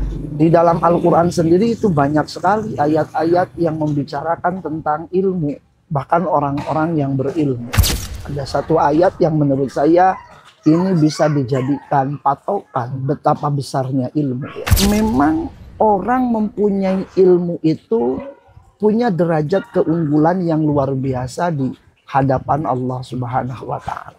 Di dalam Al-Quran sendiri itu banyak sekali ayat-ayat yang membicarakan tentang ilmu, bahkan orang-orang yang berilmu. Ada satu ayat yang menurut saya ini bisa dijadikan patokan betapa besarnya ilmu. Memang orang mempunyai ilmu itu punya derajat keunggulan yang luar biasa di hadapan Allah Subhanahu wa Ta'ala.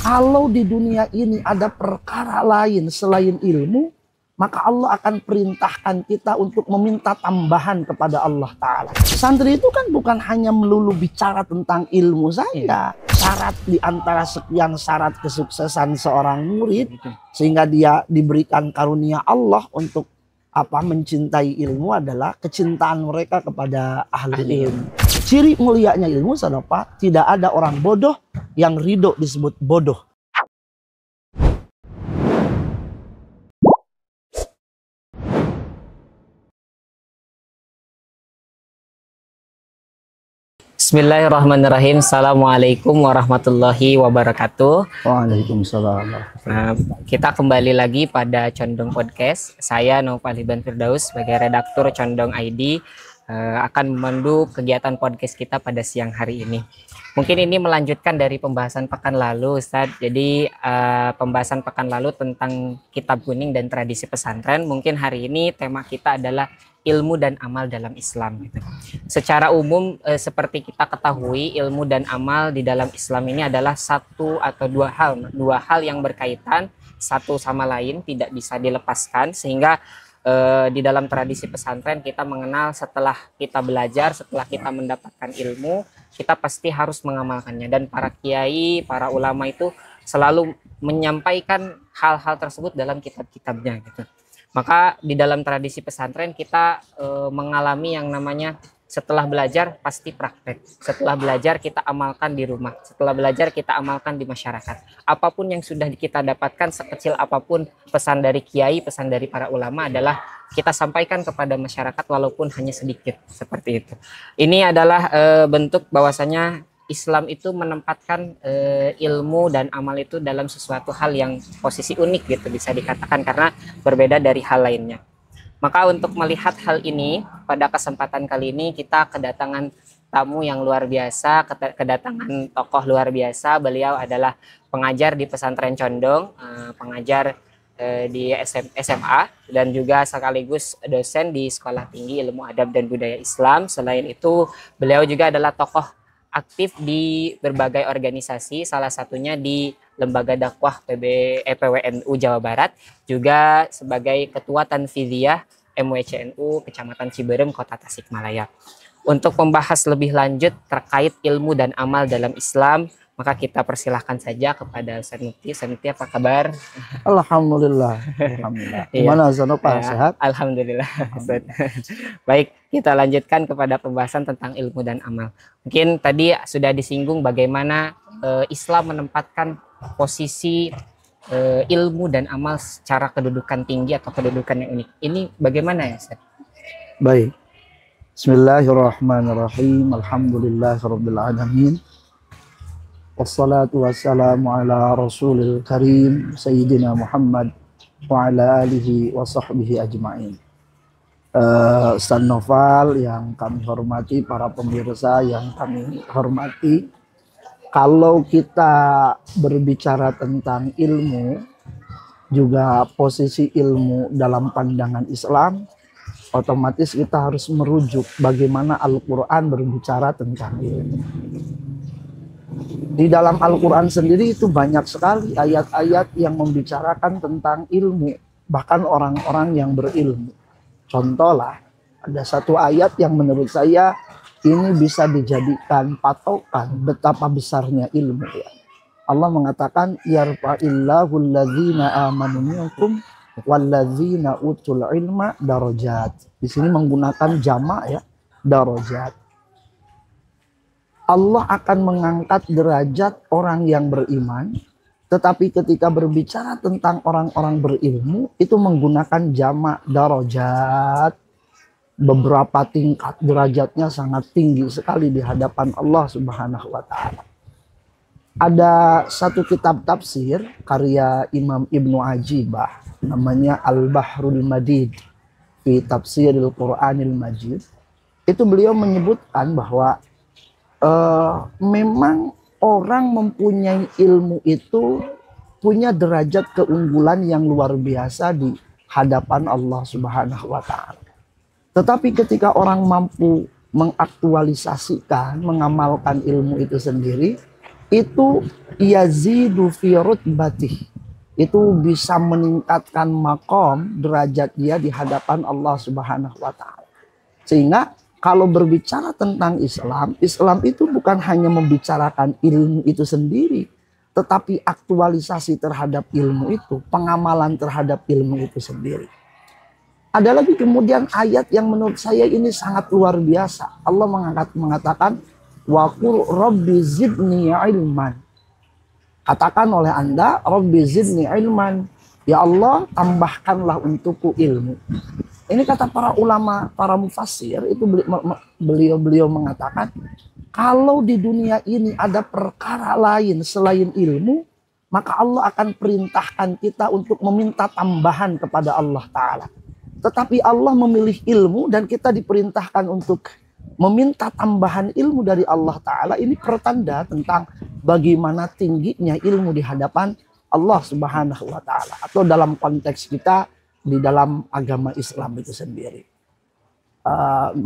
Kalau di dunia ini ada perkara lain selain ilmu, maka Allah akan perintahkan kita untuk meminta tambahan kepada Allah Ta'ala. Santri itu kan bukan hanya melulu bicara tentang ilmu saja. Syarat di antara sekian syarat kesuksesan seorang murid, sehingga dia diberikan karunia Allah untuk mencintai ilmu adalah kecintaan mereka kepada ahli ilmu. Ciri mulianya ilmu adalah tidak ada orang bodoh yang ridho disebut bodoh. Bismillahirrahmanirrahim. Assalamualaikum warahmatullahi wabarakatuh. Waalaikumsalam. Kita kembali lagi pada Condong Podcast. Saya Naufal Hiban Firdaus sebagai redaktur Condong ID akan memandu kegiatan podcast kita pada siang hari ini. Mungkin ini melanjutkan dari pembahasan pekan lalu, Ustadz. Jadi pembahasan pekan lalu tentang kitab kuning dan tradisi pesantren. Mungkin hari ini tema kita adalah ilmu dan amal dalam Islam gitu. Secara umum seperti kita ketahui, ilmu dan amal di dalam Islam ini adalah satu atau dua hal yang berkaitan satu sama lain, tidak bisa dilepaskan, sehingga di dalam tradisi pesantren kita mengenal setelah kita belajar, setelah kita mendapatkan ilmu, kita pasti harus mengamalkannya, dan para kiai, para ulama itu selalu menyampaikan hal-hal tersebut dalam kitab-kitabnya gitu. Maka di dalam tradisi pesantren kita mengalami yang namanya setelah belajar pasti praktek. Setelah belajar kita amalkan di rumah. Setelah belajar kita amalkan di masyarakat. Apapun yang sudah kita dapatkan, sekecil apapun pesan dari kiai, pesan dari para ulama adalah kita sampaikan kepada masyarakat walaupun hanya sedikit, seperti itu. Ini adalah bentuk bahwasanya Islam itu menempatkan ilmu dan amal itu dalam sesuatu hal yang posisi unik gitu, bisa dikatakan, karena berbeda dari hal lainnya. Maka untuk melihat hal ini, pada kesempatan kali ini kita kedatangan tamu yang luar biasa, kedatangan tokoh luar biasa. Beliau adalah pengajar di pesantren Condong, pengajar di SMA, dan juga sekaligus dosen di Sekolah Tinggi Ilmu Adab dan Budaya Islam. Selain itu, beliau juga adalah tokoh aktif di berbagai organisasi, salah satunya di Lembaga Dakwah PWNU Jawa Barat, juga sebagai Ketua Tanfidiyah MWCNU Kecamatan Ciberem, Kota Tasikmalaya. Untuk membahas lebih lanjut terkait ilmu dan amal dalam Islam, maka kita persilahkan saja kepada Ustaz Mufti. Ustaz Mufti, apa kabar? Alhamdulillah. Alhamdulillah. Gimana Zanopa, sehat? Alhamdulillah. Baik, kita lanjutkan kepada pembahasan tentang ilmu dan amal. Mungkin tadi sudah disinggung bagaimana Islam menempatkan posisi ilmu dan amal secara kedudukan tinggi atau kedudukan yang unik. Ini bagaimana ya, Ustaz? Baik. Bismillahirrahmanirrahim. Alhamdulillahirabbil alamin. Wassalatu wassalamu ala rasulil karim Sayyidina Muhammad wa ala alihi wa sahbihi ajma'in. Ustaz Naufal yang kami hormati, para pemirsa yang kami hormati, kalau kita berbicara tentang ilmu, juga posisi ilmu dalam pandangan Islam, otomatis kita harus merujuk bagaimana Al-Quran berbicara tentang ilmu. Di dalam Al-Quran sendiri itu banyak sekali ayat-ayat yang membicarakan tentang ilmu, bahkan orang-orang yang berilmu. Contohlah, ada satu ayat yang menurut saya ini bisa dijadikan patokan betapa besarnya ilmu. Allah mengatakan, yarfa'illahu alladzina amanu minkum walladzina utul ilma darajat. Di sini menggunakan jamak ya, darajat. Allah akan mengangkat derajat orang yang beriman, tetapi ketika berbicara tentang orang-orang berilmu itu menggunakan jamak darajat. Beberapa tingkat derajatnya sangat tinggi sekali di hadapan Allah Subhanahu wa Ta'ala. Ada satu kitab tafsir karya Imam Ibnu Ajibah, namanya Al-Bahrul Madid. fi tafsiril Qur'anil Majid, itu beliau menyebutkan bahwa memang orang mempunyai ilmu itu punya derajat keunggulan yang luar biasa di hadapan Allah Subhanahu wa taala. Tetapi ketika orang mampu mengaktualisasikan, mengamalkan ilmu itu sendiri, itu yazidu fi rutbatih. Itu bisa meningkatkan makom derajat dia di hadapan Allah Subhanahu wa taala. Sehingga kalau berbicara tentang Islam, Islam itu bukan hanya membicarakan ilmu itu sendiri, tetapi aktualisasi terhadap ilmu itu, pengamalan terhadap ilmu itu sendiri. Ada lagi kemudian ayat yang menurut saya ini sangat luar biasa. Allah mengatakan, wa qul rabbi zidni ilman. Katakan oleh Anda, rabbi zidni ilman. Ya Allah, tambahkanlah untukku ilmu. Ini kata para ulama, para mufassir, itu beliau mengatakan, kalau di dunia ini ada perkara lain selain ilmu, maka Allah akan perintahkan kita untuk meminta tambahan kepada Allah Ta'ala. Tetapi Allah memilih ilmu dan kita diperintahkan untuk meminta tambahan ilmu dari Allah Ta'ala. Ini pertanda tentang bagaimana tingginya ilmu di hadapan Allah Subhanahu wa Ta'ala. Atau dalam konteks kita di dalam agama Islam itu sendiri.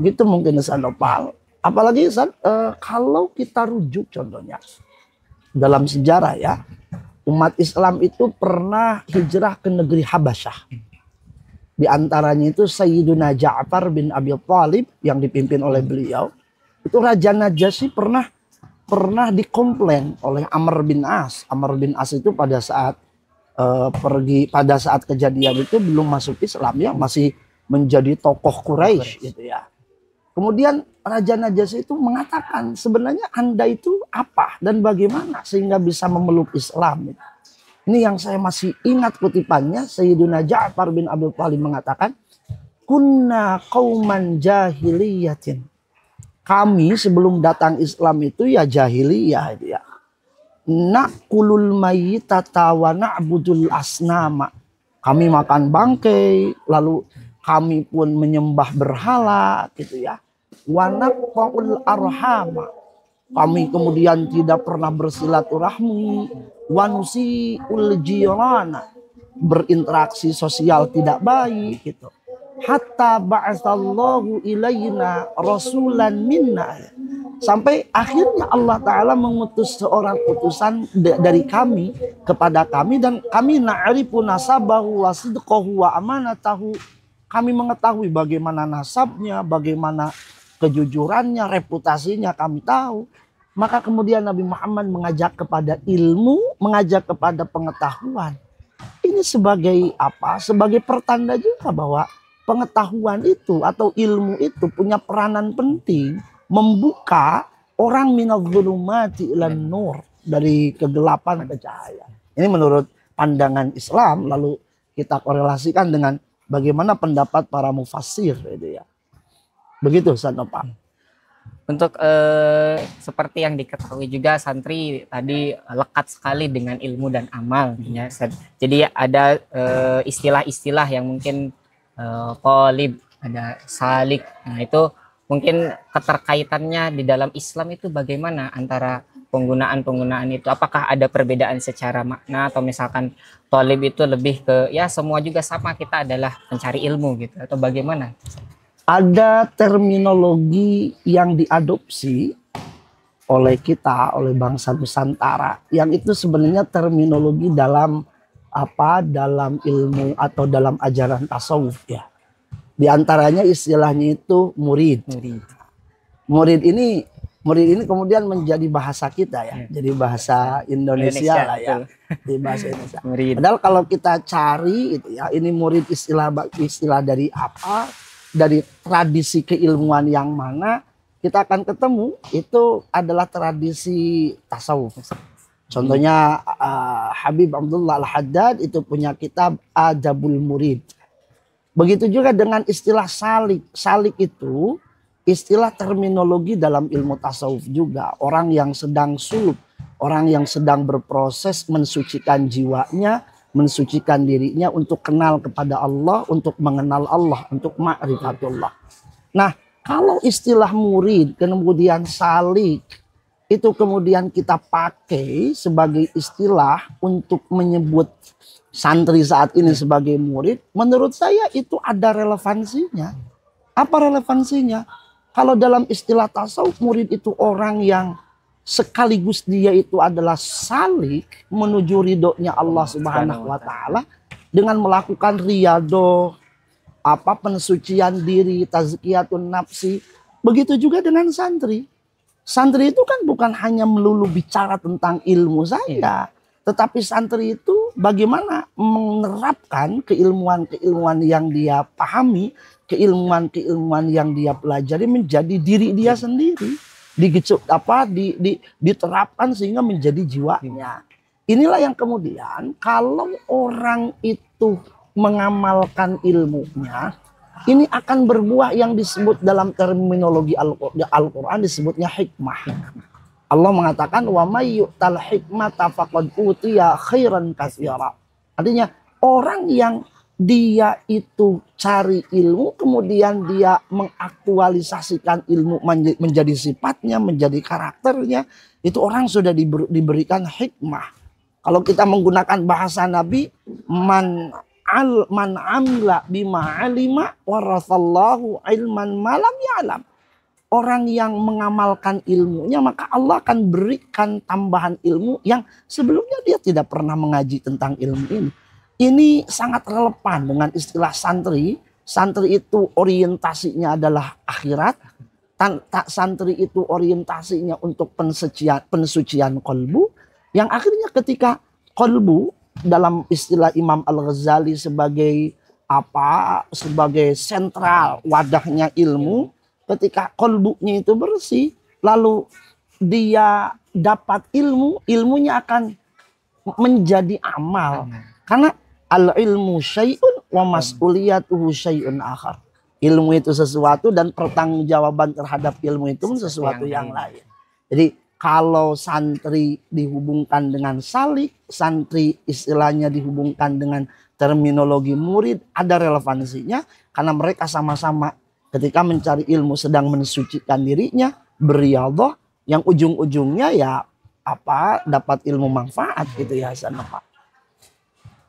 Gitu mungkin Ustaz Nopal. Apalagi Ustaz, kalau kita rujuk contohnya dalam sejarah ya, umat Islam itu pernah hijrah ke negeri Habasyah. Di antaranya itu Sayyiduna Ja'far bin Abi Thalib yang dipimpin oleh beliau. Itu Raja Najasyi pernah dikomplain oleh Amr bin As. Amr bin As itu pada saat pada saat kejadian itu belum masuk Islam ya, masih menjadi tokoh Quraisy gitu ya. Kemudian Raja Najasyi itu mengatakan, sebenarnya Anda itu apa dan bagaimana sehingga bisa memeluk Islam gitu. Ini yang saya masih ingat kutipannya. Sayyiduna Ja'far bin Abi Thalib mengatakan, kunna qauman jahiliyatin. Kami sebelum datang Islam itu ya jahiliyah itu ya. Na'kulul mayyitata wa na'budul asnama. Kami makan bangkai, lalu kami pun menyembah berhala gitu ya. Wa naqfa'ul arhama. Kami kemudian tidak pernah bersilaturahmi. Wanusi uljirana, berinteraksi sosial tidak baik gitu. Hatta ba'atsallahu ilaina rasulan minna. Sampai akhirnya Allah Ta'ala mengutus seorang utusan dari kami kepada kami, dan kami na'rifu nasabahu wa sidqahu wa amanatahu. Kami mengetahui bagaimana nasabnya, bagaimana kejujurannya, reputasinya kami tahu. Maka kemudian Nabi Muhammad mengajak kepada ilmu, mengajak kepada pengetahuan. Ini sebagai apa? Sebagai pertanda juga bahwa pengetahuan itu atau ilmu itu punya peranan penting membuka orang minadh-dhulumati ilan nur, dari kegelapan ke cahaya. Ini menurut pandangan Islam, lalu kita korelasikan dengan bagaimana pendapat para mufassir gitu ya. Begitu Ustaz Nopal. Untuk seperti yang diketahui juga, santri tadi lekat sekali dengan ilmu dan amal ya. Jadi ada istilah-istilah yang mungkin qalib, ada salik. Nah, itu mungkin keterkaitannya di dalam Islam itu bagaimana antara penggunaan itu? Apakah ada perbedaan secara makna, atau misalkan qalib itu lebih ke ya semua juga sama, kita adalah pencari ilmu gitu, atau bagaimana? Ada terminologi yang diadopsi oleh kita, oleh bangsa Nusantara, yang itu sebenarnya terminologi dalam dalam ilmu atau dalam ajaran tasawuf ya. Di antaranya istilahnya itu murid. Murid ini kemudian menjadi bahasa kita ya. Jadi bahasa Indonesia lah ya. Di bahasa Indonesia. Padahal kalau kita cari itu ya, ini murid istilah dari apa? Dari tradisi keilmuan yang mana, kita akan ketemu itu adalah tradisi tasawuf. Contohnya Habib Abdullah Al-Haddad itu punya kitab Adabul Murid. Begitu juga dengan istilah salik. Salik itu istilah terminologi dalam ilmu tasawuf juga. Orang yang sedang suluk, orang yang sedang berproses mensucikan jiwanya mensucikan dirinya untuk kenal kepada Allah, untuk mengenal Allah, untuk ma'rifatullah. Nah, kalau istilah murid kemudian salik itu kemudian kita pakai sebagai istilah untuk menyebut santri saat ini sebagai murid, menurut saya itu ada relevansinya. Apa relevansinya? Kalau dalam istilah tasawuf, murid itu orang yang sekaligus dia itu adalah salik menuju ridhonya Allah Subhanahu wa taala dengan melakukan riyadhah, pensucian diri, tazkiyatun nafsi. Begitu juga dengan santri. Santri itu kan bukan hanya melulu bicara tentang ilmu saja, tetapi santri itu bagaimana menerapkan keilmuan-keilmuan yang dia pahami, keilmuan-keilmuan yang dia pelajari menjadi diri dia sendiri, diterapkan sehingga menjadi jiwanya. Inilah yang kemudian kalau orang itu mengamalkan ilmunya, ini akan berbuah yang disebut dalam terminologi Al-Quran disebutnya hikmah. Allah mengatakan wa may yu'tal hikmata faqad utiya khairan katsira. Artinya orang yang dia itu cari ilmu kemudian dia mengaktualisasikan ilmu menjadi sifatnya, menjadi karakternya, itu orang sudah diberikan hikmah. Kalau kita menggunakan bahasa Nabi, man amila bima alima warathallahu ilman malam ya'lam. Orang yang mengamalkan ilmunya maka Allah akan berikan tambahan ilmu yang sebelumnya dia tidak pernah mengaji tentang ilmu ini. Ini sangat relevan dengan istilah santri. Santri itu orientasinya adalah akhirat. Santri itu orientasinya untuk pensucian kolbu. Yang akhirnya ketika kolbu dalam istilah Imam Al-Ghazali sebagai sebagai sentral wadahnya ilmu. Ketika kolbunya itu bersih, lalu dia dapat ilmu, ilmunya akan menjadi amal. Karena al-ilmu syai'un wa mas'uliyatuhu syai'un akhar. Ilmu itu sesuatu dan pertanggungjawaban terhadap ilmu itu sesuatu yang lain. Jadi kalau santri dihubungkan dengan salik, santri istilahnya dihubungkan dengan terminologi murid, ada relevansinya karena mereka sama-sama ketika mencari ilmu sedang mensucikan dirinya, beriyadhah, yang ujung-ujungnya ya dapat ilmu manfaat gitu ya Hasan.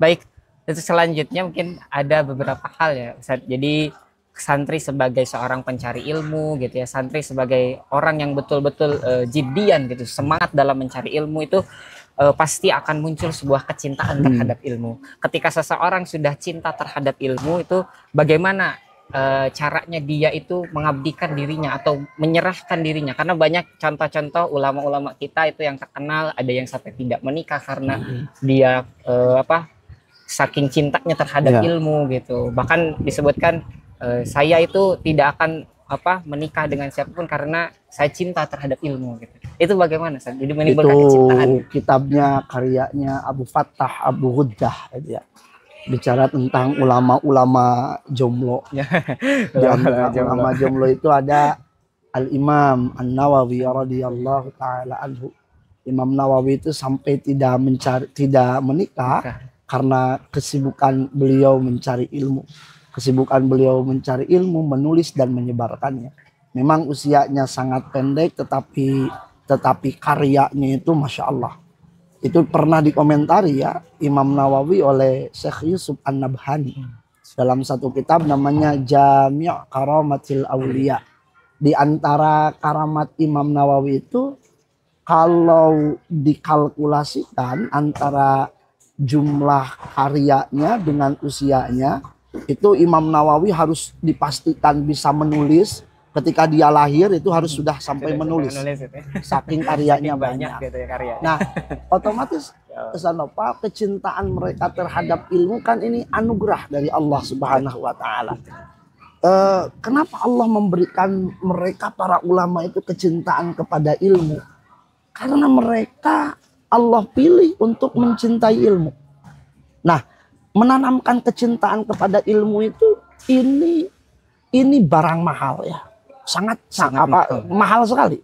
Baik, itu selanjutnya mungkin ada beberapa hal ya Ustaz. Jadi santri sebagai seorang pencari ilmu gitu ya, santri sebagai orang yang betul-betul jiddian gitu, semangat dalam mencari ilmu itu pasti akan muncul sebuah kecintaan terhadap ilmu. Ketika seseorang sudah cinta terhadap ilmu itu bagaimana caranya dia itu mengabdikan dirinya atau menyerahkan dirinya, karena banyak contoh-contoh ulama-ulama kita itu yang terkenal, ada yang sampai tidak menikah karena dia saking cintanya terhadap ilmu gitu. Bahkan disebutkan saya itu tidak akan menikah dengan siapapun karena saya cinta terhadap ilmu gitu. Itu bagaimana Ustaz? Jadi menimbulkan kecintaan. Kitabnya karyanya Abu Fattah Abu Ghuddah ya. Bicara tentang ulama-ulama jomblo. Ulama jomblo itu ada Al-Imam An-Nawawi radhiyallahu taala anhu. Imam Nawawi itu sampai tidak menikah karena kesibukan beliau mencari ilmu. Kesibukan beliau mencari ilmu, menulis dan menyebarkannya. Memang usianya sangat pendek tetapi karyanya itu Masya Allah. Itu pernah dikomentari ya Imam Nawawi oleh Syekh Yusuf An-Nabhani dalam satu kitab namanya Jami' Karamatil Auliya. Di antara karamat Imam Nawawi itu kalau dikalkulasikan antara jumlah karyanya dengan usianya, itu Imam Nawawi harus dipastikan bisa menulis. Ketika dia lahir itu harus sudah sampai menulis. Saking karyanya banyak. Gitu ya, karya. Nah, otomatis kecintaan mereka terhadap ilmu kan ini anugerah dari Allah Subhanahu wa taala. Kenapa Allah memberikan mereka para ulama itu kecintaan kepada ilmu? Karena mereka Allah pilih untuk mencintai ilmu. Nah, menanamkan kecintaan kepada ilmu itu ini barang mahal ya. Sangat mahal sekali.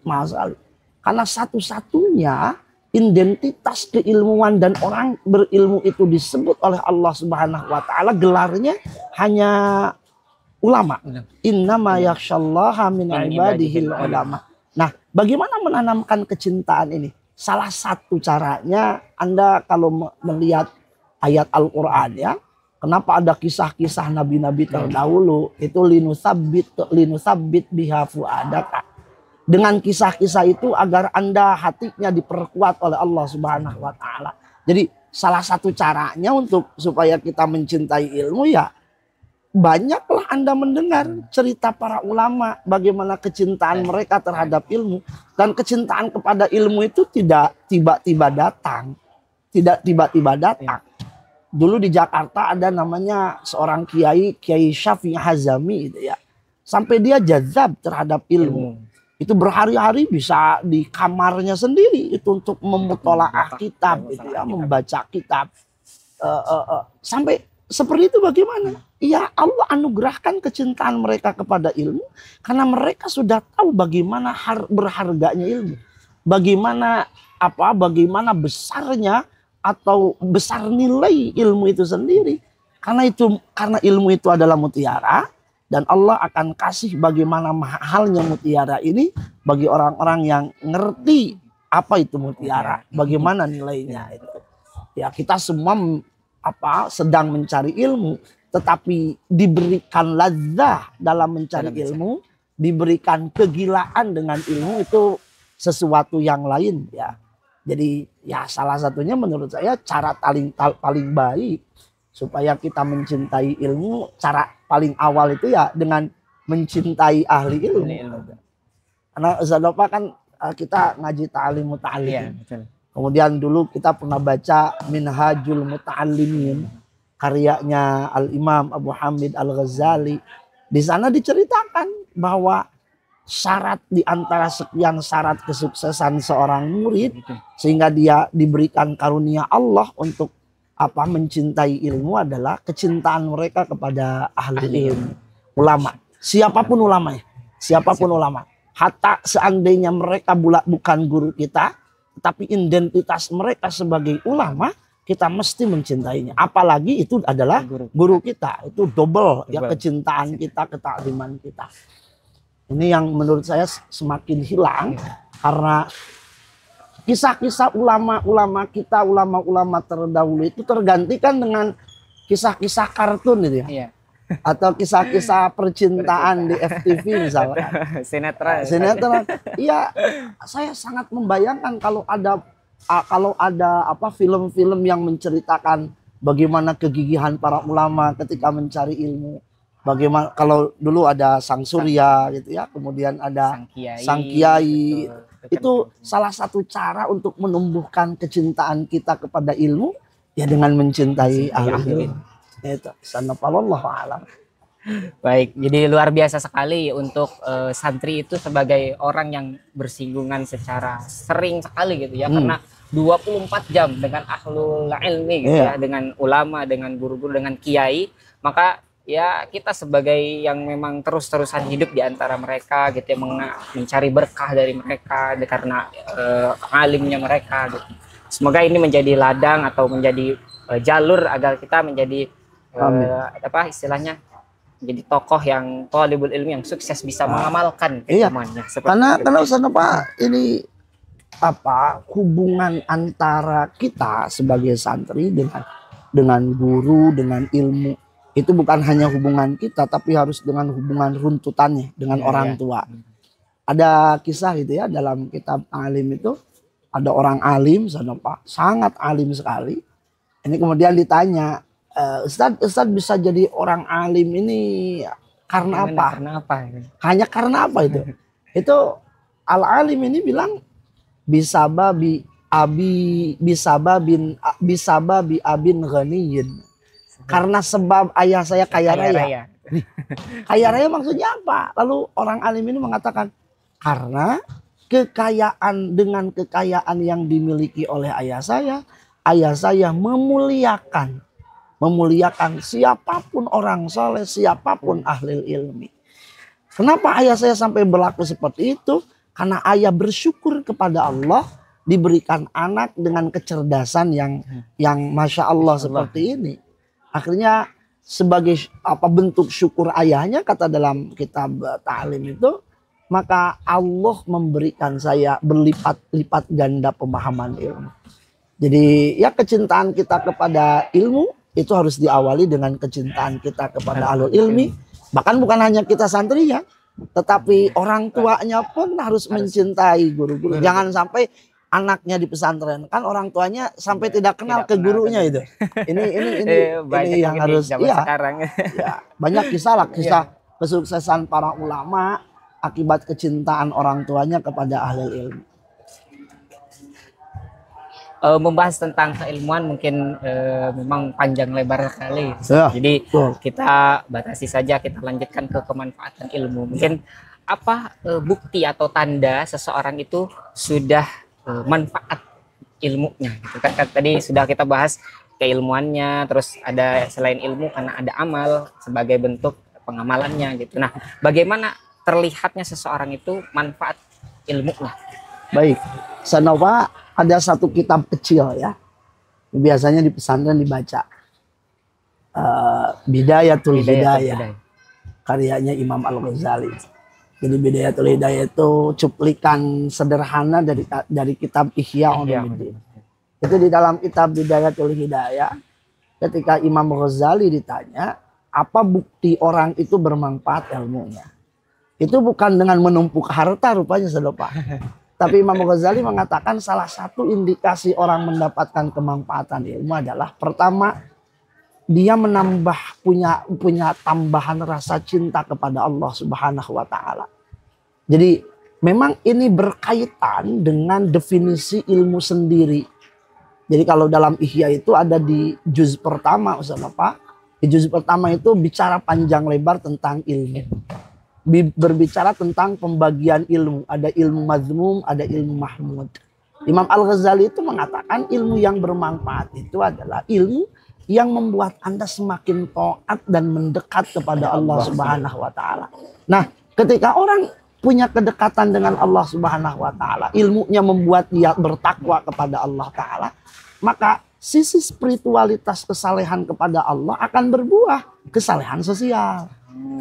Karena satu-satunya identitas keilmuan dan orang berilmu itu disebut oleh Allah Subhanahu wa taala, gelarnya hanya ulama. Innama yakhsyallaha min ibadihil ulama. Nah, bagaimana menanamkan kecintaan ini? Salah satu caranya Anda kalau melihat ayat Al-Qur'an ya, kenapa ada kisah-kisah nabi-nabi terdahulu itu linusabbit biha fuadaka. Dengan kisah-kisah itu agar Anda hatinya diperkuat oleh Allah Subhanahu wa taala. Jadi salah satu caranya untuk supaya kita mencintai ilmu ya, banyaklah Anda mendengar cerita para ulama bagaimana kecintaan mereka terhadap ilmu, dan kecintaan kepada ilmu itu tidak tiba-tiba datang. Tidak tiba-tiba datang. Dulu di Jakarta ada namanya seorang Kiai Syafi'i Hazami gitu ya. Sampai dia jazab terhadap ilmu. Itu berhari-hari bisa di kamarnya sendiri itu untuk memutolaah kitab gitu ya, membaca kitab. Sampai seperti itu bagaimana? Ya Allah anugerahkan kecintaan mereka kepada ilmu karena mereka sudah tahu bagaimana berharganya ilmu. Bagaimana besarnya atau besar nilai ilmu itu sendiri. Karena ilmu itu adalah mutiara. Dan Allah akan kasih bagaimana mahalnya mutiara ini bagi orang-orang yang ngerti apa itu mutiara, bagaimana nilainya itu. Ya kita semua sedang mencari ilmu, tetapi diberikan ladzah dalam mencari ilmu, diberikan kegilaan dengan ilmu itu sesuatu yang lain ya. Jadi ya salah satunya menurut saya cara paling baik supaya kita mencintai ilmu, cara paling awal itu ya dengan mencintai ahli ilmu. Karena Ustaz Nova kan kita ngaji ta'lim muta'allim. Ya, kemudian dulu kita pernah baca Minhajul Muta'allimin karyanya Al-Imam Abu Hamid Al-Ghazali. Di sana diceritakan bahwa syarat di antara sekian syarat kesuksesan seorang murid sehingga dia diberikan karunia Allah untuk mencintai ilmu adalah kecintaan mereka kepada ahli ilmu, ulama. Siapapun ulamanya, siapapun ulama. Hatta seandainya mereka bukan guru kita, tapi identitas mereka sebagai ulama, kita mesti mencintainya. Apalagi itu adalah guru kita, itu double ya kecintaan kita, ketakliman kita. Ini yang menurut saya semakin hilang karena kisah-kisah ulama-ulama kita, ulama-ulama terdahulu itu tergantikan dengan kisah-kisah kartun gitu ya. Iya. Atau kisah-kisah percintaan di FTV misalnya. Sinetron. Iya, saya sangat membayangkan kalau ada film-film yang menceritakan bagaimana kegigihan para ulama ketika mencari ilmu. Bagaimana kalau dulu ada Sang Surya gitu ya, kemudian ada Sang Kiai. Itu salah satu cara untuk menumbuhkan kecintaan kita kepada ilmu ya dengan mencintai ahli ilmu. Itu sanapallahu alam. Baik, jadi luar biasa sekali untuk santri itu sebagai orang yang bersinggungan secara sering sekali gitu ya, karena 24 jam dengan ahlul ilmi gitu ya, dengan ulama, dengan guru-guru, dengan kiai, maka ya kita sebagai yang memang terus-terusan hidup di antara mereka gitu ya, mencari berkah dari mereka karena alimnya mereka gitu. Semoga ini menjadi ladang atau menjadi jalur agar kita menjadi istilahnya menjadi tokoh yang thalibul ilmi yang sukses bisa mengamalkan ilmuannya. Karena Ustaz Pak, ini hubungan antara kita sebagai santri dengan guru, dengan ilmu. Itu bukan hanya hubungan kita, tapi harus dengan hubungan runtutannya dengan orang tua. Ada kisah gitu ya dalam kitab alim itu, ada orang alim, sangat alim sekali. Ini kemudian ditanya, Ustadz bisa jadi orang alim ini karena apa? Hanya karena apa itu? Itu al-alim ini bilang bisababi abin ghaniyin. Karena sebab ayah saya kaya raya. Kaya raya maksudnya apa? Lalu orang alim ini mengatakan karena dengan kekayaan yang dimiliki oleh ayah saya memuliakan siapapun orang soleh, siapapun ahli ilmi. Kenapa ayah saya sampai berlaku seperti itu? Karena ayah bersyukur kepada Allah diberikan anak dengan kecerdasan yang masya Allah seperti ini. Akhirnya sebagai bentuk syukur ayahnya, kata dalam kitab ta'lim itu, maka Allah memberikan saya berlipat-lipat ganda pemahaman ilmu. Jadi ya kecintaan kita kepada ilmu itu harus diawali dengan kecintaan kita kepada ahlul ilmi. Bahkan bukan hanya kita santri ya, tetapi orang tuanya pun harus mencintai guru-guru. Jangan sampai anaknya di pesantren, kan orang tuanya sampai tidak kenal ke gurunya itu. Ini yang harus sekarang. Ya, banyak kisah kesuksesan para ulama akibat kecintaan orang tuanya kepada ahli ilmu. Membahas tentang keilmuan mungkin memang panjang lebar sekali. Jadi kita batasi saja, kita lanjutkan ke kemanfaatan ilmu. Mungkin apa bukti atau tanda seseorang itu sudah manfaat ilmunya gitu kan. Tadi sudah kita bahas keilmuannya, terus ada selain ilmu karena ada amal sebagai bentuk pengamalannya gitu. Nah, bagaimana terlihatnya seseorang itu manfaat ilmunya? Baik, Sanova ada satu kitab kecil ya, biasanya di pesantren dibaca, Bidayatul Hidayah, karyanya Imam Al-Ghazali. Jadi Bidayatul Hidayah itu cuplikan sederhana dari kitab Ihya Ulumuddin. Itu di dalam kitab Bidayatul Hidayah, ketika Imam Ghazali ditanya, apa bukti orang itu bermanfaat ilmunya? Itu bukan dengan menumpuk harta rupanya sedopa. Tapi Imam Ghazali mengatakan salah satu indikasi orang mendapatkan kemanfaatan ilmu adalah pertama, dia punya tambahan rasa cinta kepada Allah Subhanahu wa taala. Jadi memang ini berkaitan dengan definisi ilmu sendiri. Jadi kalau dalam Ihya itu ada di juz pertama, Ustaz Bapak. Di juz pertama itu bicara panjang lebar tentang ilmu. Berbicara tentang pembagian ilmu. Ada ilmu mazmum, ada ilmu mahmud. Imam Al-Ghazali itu mengatakan ilmu yang bermanfaat itu adalah ilmu yang membuat Anda semakin taat dan mendekat kepada Allah Subhanahu wa taala. Nah, ketika orang punya kedekatan dengan Allah Subhanahu wa taala, ilmunya membuat dia bertakwa kepada Allah taala, maka sisi spiritualitas kesalehan kepada Allah akan berbuah kesalehan sosial.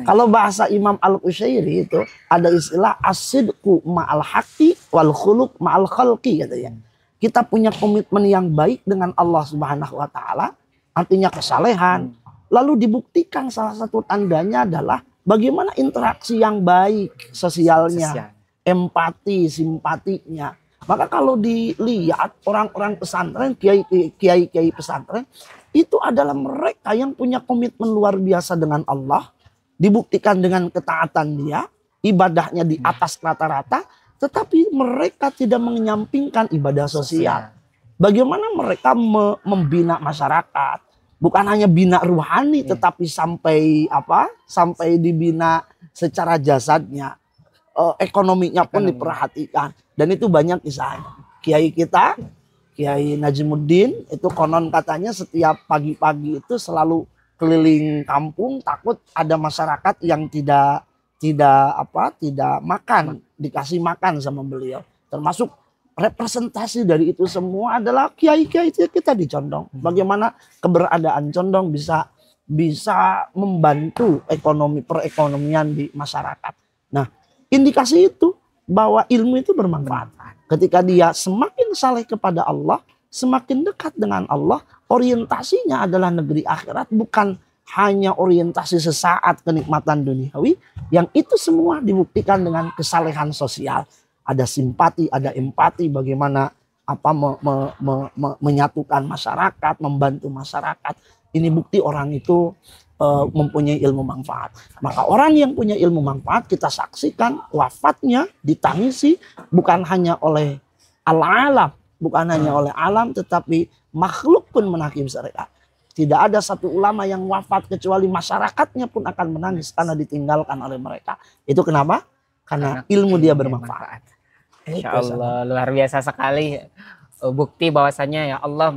Kalau bahasa Imam Al-Qushairi itu ada istilah as-sidqu ma'al haqqi wal khuluq ma'al khalqi katanya. Kita punya komitmen yang baik dengan Allah Subhanahu wa taala, artinya kesalehan. Lalu dibuktikan salah satu tandanya adalah bagaimana interaksi yang baik sosialnya, empati, simpatinya. Maka kalau dilihat orang-orang pesantren, kiai-kiai pesantren, itu adalah mereka yang punya komitmen luar biasa dengan Allah. Dibuktikan dengan ketaatan dia, ibadahnya di atas rata-rata, tetapi mereka tidak menyampingkan ibadah sosial. Bagaimana mereka membina masyarakat? Bukan hanya bina ruhani, tetapi sampai dibina secara jasadnya, ekonominya pun diperhatikan. Dan itu banyak kisahnya. Kiai kita, Kiai Najmuddin, itu konon katanya setiap pagi-pagi itu selalu keliling kampung, takut ada masyarakat yang tidak makan, dikasih makan sama beliau. Termasuk representasi dari itu semua adalah kiai-kiai kita di Condong. Bagaimana keberadaan Condong bisa membantu perekonomian di masyarakat. Nah, indikasi itu bahwa ilmu itu bermanfaat. Ketika dia semakin saleh kepada Allah, semakin dekat dengan Allah, orientasinya adalah negeri akhirat, bukan hanya orientasi sesaat kenikmatan duniawi, yang itu semua dibuktikan dengan kesalehan sosial. Ada simpati, ada empati, bagaimana menyatukan masyarakat, membantu masyarakat. Ini bukti orang itu mempunyai ilmu manfaat. Maka orang yang punya ilmu manfaat, kita saksikan wafatnya ditangisi bukan hanya oleh alam, bukan hanya oleh alam, tetapi makhluk pun menhakim syariat. Tidak ada satu ulama yang wafat kecuali masyarakatnya pun akan menangis karena ditinggalkan oleh mereka. Itu kenapa? Karena ilmu dia bermanfaat. Insya Allah, luar biasa sekali. Bukti bahwasanya ya Allah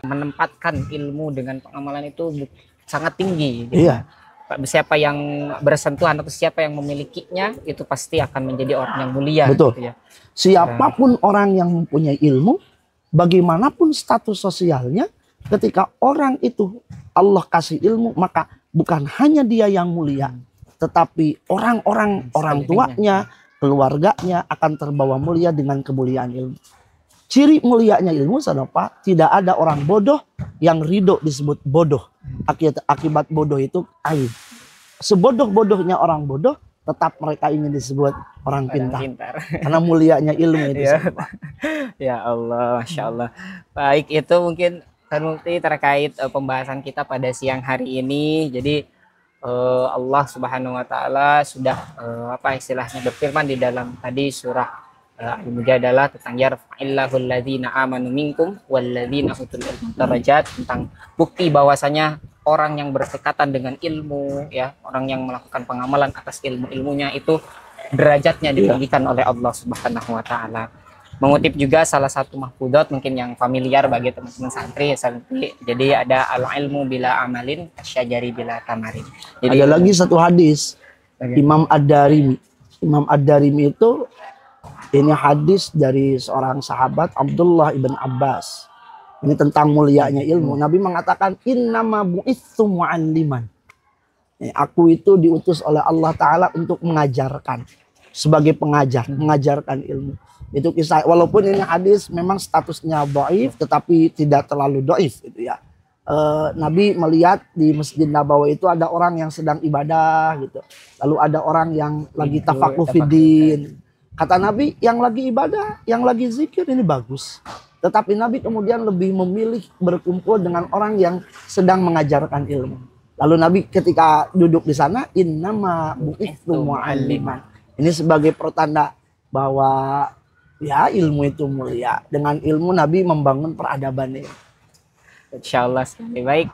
menempatkan ilmu dengan pengamalan itu sangat tinggi. Gitu. Iya. siapa yang bersentuhan atau siapa yang memilikinya itu pasti akan menjadi orang yang mulia. Betul. Gitu ya. Siapapun orang yang mempunyai ilmu, bagaimanapun status sosialnya, ketika orang itu Allah kasih ilmu, maka bukan hanya dia yang mulia, tetapi orang-orang orang tuanya, keluarganya akan terbawa mulia dengan kemuliaan ilmu. Ciri mulianya ilmu adalah tidak ada orang bodoh yang ridho disebut bodoh. Akibat bodoh itu aib. Sebodoh-bodohnya orang bodoh, tetap mereka ingin disebut orang pintar. Karena mulianya ilmu itu. Ya Allah, Masya Allah. Baik, itu mungkin Mufti terkait pembahasan kita pada siang hari ini. Jadi Allah Subhanahu Wa Taala sudah apa istilahnya berfirman di dalam tadi surah Al-Mujadalah tentang yarfa'illahul ladzina amanu minkum walladzina utul ilma darajat, tentang bukti bahwasanya orang yang berdekatan dengan ilmu, ya, orang yang melakukan pengamalan atas ilmu-ilmunya itu derajatnya dibagikan oleh Allah Subhanahu Wa Taala. Mengutip juga salah satu mahfudzat mungkin yang familiar bagi teman-teman santri. Jadi ada al-ilmu bila amalin asyajari bila tamarin. Jadi ada lagi satu hadis Imam Ad-Darimi. Imam Ad-Darimi itu ini hadis dari seorang sahabat Abdullah ibn Abbas. Ini tentang mulianya ilmu. Nabi mengatakan innama bu'itsu mu'alliman. Aku itu diutus oleh Allah Ta'ala untuk mengajarkan. Sebagai pengajar, mengajarkan ilmu. Itu kisah, walaupun ini hadis memang statusnya dhaif, tetapi tidak terlalu dhaif gitu ya. Nabi melihat di Masjid Nabawi itu ada orang yang sedang ibadah gitu. Lalu ada orang yang lagi tafakuh fiddin. Kata Nabi, yang lagi ibadah, yang lagi zikir ini bagus. Tetapi Nabi kemudian lebih memilih berkumpul dengan orang yang sedang mengajarkan ilmu. Lalu Nabi ketika duduk di sana, innama bu'itsu mu'alliman. Ini sebagai pertanda bahwa ya ilmu itu mulia. Dengan ilmu Nabi membangun peradaban ini. Insyaallah sekali. Baik.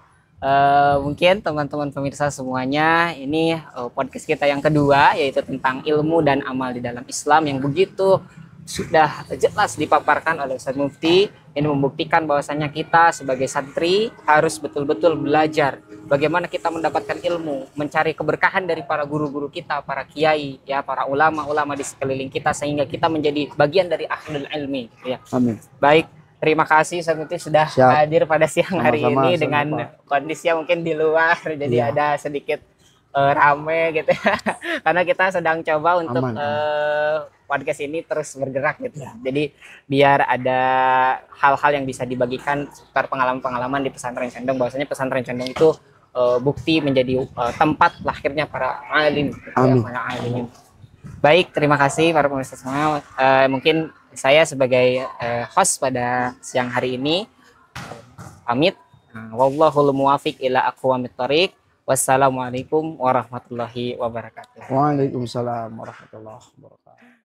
Mungkin teman-teman pemirsa semuanya, ini podcast kita yang kedua, yaitu tentang ilmu dan amal di dalam Islam yang begitu sudah jelas dipaparkan oleh Ustaz Mufti. Ini membuktikan bahwasanya kita sebagai santri harus betul-betul belajar bagaimana kita mendapatkan ilmu, mencari keberkahan dari para guru-guru kita, para kiai, ya, para ulama-ulama di sekeliling kita, sehingga kita menjadi bagian dari ahlul ilmi, ya. Amin. Baik. Terima kasih Ustaz Mufti sudah hadir pada siang hari ini dengan kondisi yang mungkin di luar, jadi ada sedikit rame gitu ya. Karena kita sedang coba untuk podcast ini terus bergerak gitu. Jadi biar ada hal-hal yang bisa dibagikan seputar pengalaman-pengalaman di pesantren Condong, bahwasanya pesantren Condong itu bukti menjadi tempat lahirnya para alim, para alimin. Baik, terima kasih para pemirsa semua. Mungkin saya sebagai host pada siang hari ini pamit. Wallahul muwafiq ila aqwamit thoriq. Wassalamualaikum warahmatullahi wabarakatuh. Waalaikumsalam warahmatullahi wabarakatuh.